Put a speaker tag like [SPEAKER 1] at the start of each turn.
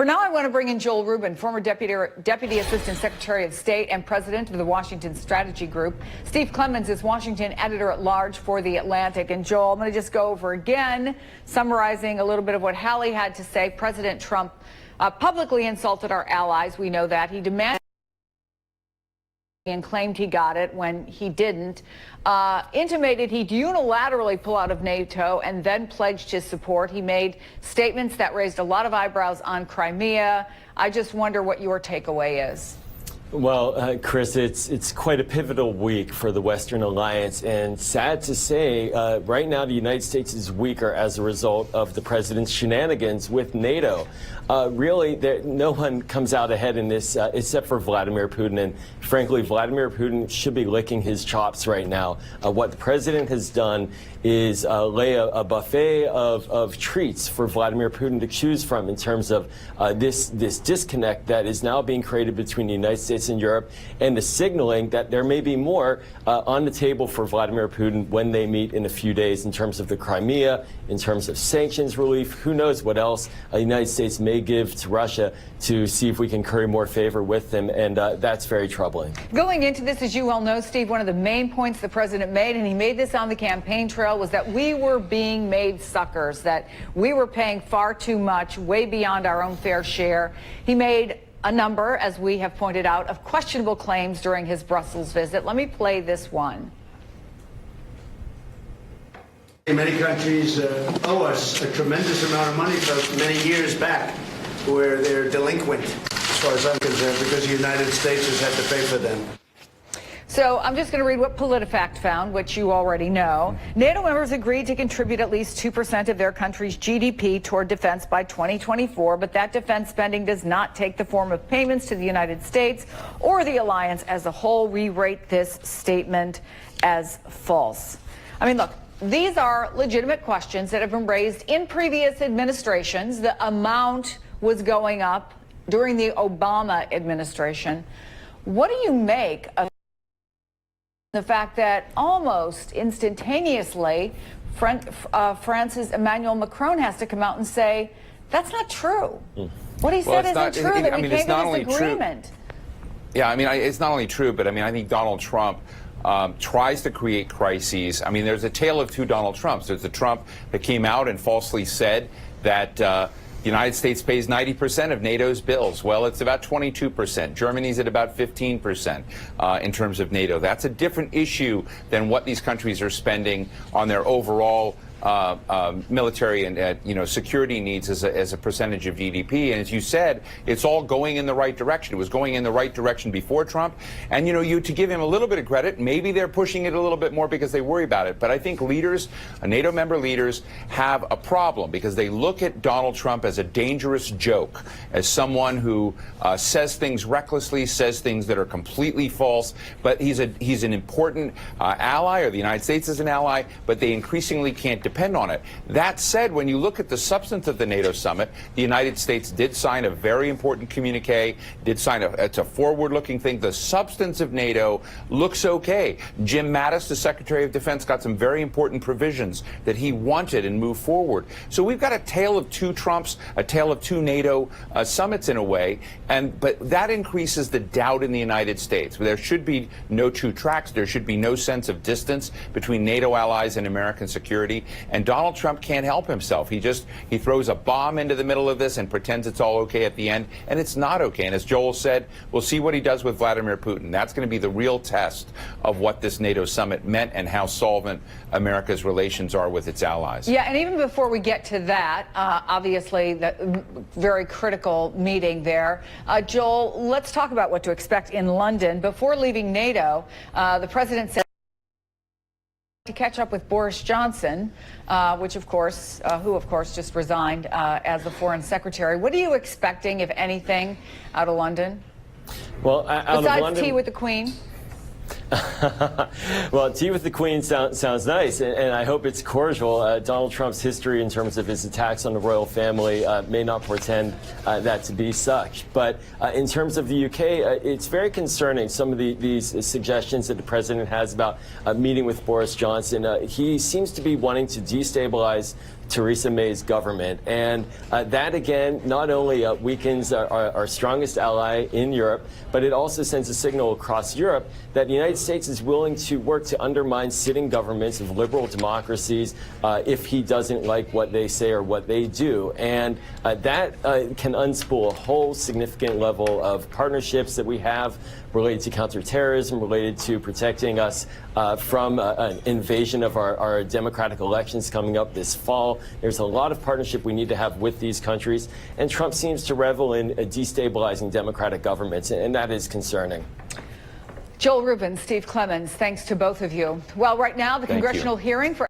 [SPEAKER 1] For now, I want to bring in Joel Rubin, former Deputy Assistant Secretary of State and President of the Washington Strategy Group. Steve Clemons is Washington Editor-at-Large for The Atlantic. And Joel, I'm going to just go over again, summarizing a little bit of what Hallie had to say. President Trump publicly insulted our allies. We know that. He demanded and claimed he got it when he didn't, intimated he'd unilaterally pull out of NATO and then pledged his support. He made statements that raised a lot of eyebrows on Crimea. I just wonder what your takeaway is.
[SPEAKER 2] Well, Chris, it's quite a pivotal week for the Western Alliance, and sad to say, right now the United States is weaker as a result of the president's shenanigans with NATO. Really, no one comes out ahead in this except for Vladimir Putin, and frankly, Vladimir Putin should be licking his chops right now. What the president has done is lay a buffet of treats for Vladimir Putin to choose from in terms of this disconnect that is now being created between the United States and Europe, and the signaling that there may be more on the table for Vladimir Putin when they meet in a few days in terms of the Crimea, in terms of sanctions relief. Who knows what else the United States may give to Russia to see if we can curry more favor with them, and that's very troubling.
[SPEAKER 1] Going into this, as you well know, Steve, one of the main points the president made, and he made this on the campaign trail, was that we were being made suckers, that we were paying far too much, way beyond our own fair share. He made a number, as we have pointed out, of questionable claims during his Brussels visit. Let me play this one.
[SPEAKER 3] Many countries owe us a tremendous amount of money for many years back, where they're delinquent, as far as I'm concerned, because the United States has had to pay for them.
[SPEAKER 1] So I'm just going to read what PolitiFact found, which you already know. NATO members agreed to contribute at least 2% of their country's GDP toward defense by 2024, but that defense spending does not take the form of payments to the United States or the alliance as a whole. We rate this statement as false. I mean, look, these are legitimate questions that have been raised in previous administrations. The amount was going up during the Obama administration. What do you make of the fact that almost instantaneously France's Emmanuel Macron has to come out and say that's not true? What he said isn't true, that we came to this agreement.
[SPEAKER 4] Yeah, I mean, it's not only true, but I mean, I think Donald Trump tries to create crises. I mean, there's a tale of two Donald Trumps. There's the Trump that came out and falsely said that the United States pays 90% of NATO's bills. Well, it's about 22%. Germany's at about 15% in terms of NATO. That's a different issue than what these countries are spending on their overall military and security needs as a percentage of GDP. And as you said, it's all going in the right direction. It was going in the right direction before Trump. And to give him a little bit of credit, maybe they're pushing it a little bit more because they worry about it. But I think leaders, NATO member leaders, have a problem because they look at Donald Trump as a dangerous joke, as someone who says things recklessly, says things that are completely false. But he's an important ally, or the United States is an ally, but they increasingly can't depend on it. That said, when you look at the substance of the NATO summit, the United States did sign a very important communique, it's a forward-looking thing. The substance of NATO looks okay. Jim Mattis, the Secretary of Defense, got some very important provisions that he wanted and moved forward. So we've got a tale of two Trumps, a tale of two NATO summits in a way, but that increases the doubt in the United States. There should be no two tracks. There should be no sense of distance between NATO allies and American security. And Donald Trump can't help himself. He throws a bomb into the middle of this and pretends it's all okay at the end, and it's not okay. And as Joel said, we'll see what he does with Vladimir Putin. That's going to be the real test of what this NATO summit meant and how solvent America's relations are with its allies.
[SPEAKER 1] Yeah, and even before we get to that, obviously, the very critical meeting there. Joel, let's talk about what to expect in London. Before leaving NATO, the president said to catch up with Boris Johnson, who of course just resigned as the foreign secretary. What are you expecting, if anything, out of London?
[SPEAKER 2] Well,
[SPEAKER 1] besides tea with the Queen.
[SPEAKER 2] Well, tea with the Queen sounds nice, and I hope it's cordial. Donald Trump's history in terms of his attacks on the royal family may not portend that to be such. But in terms of the UK, it's very concerning, some of these suggestions that the president has about meeting with Boris Johnson. He seems to be wanting to destabilize Theresa May's government. And that, again, not only weakens our strongest ally in Europe, but it also sends a signal across Europe that the United States is willing to work to undermine sitting governments of liberal democracies if he doesn't like what they say or what they do. And that can unspool a whole significant level of partnerships that we have related to counterterrorism, related to protecting us from an invasion of our democratic elections coming up this fall. There's a lot of partnership we need to have with these countries, and Trump seems to revel in destabilizing democratic governments, and that is concerning.
[SPEAKER 1] Joel Rubin, Steve Clemens, thanks to both of you. Well, right now, the
[SPEAKER 4] Thank you.
[SPEAKER 1] congressional hearing for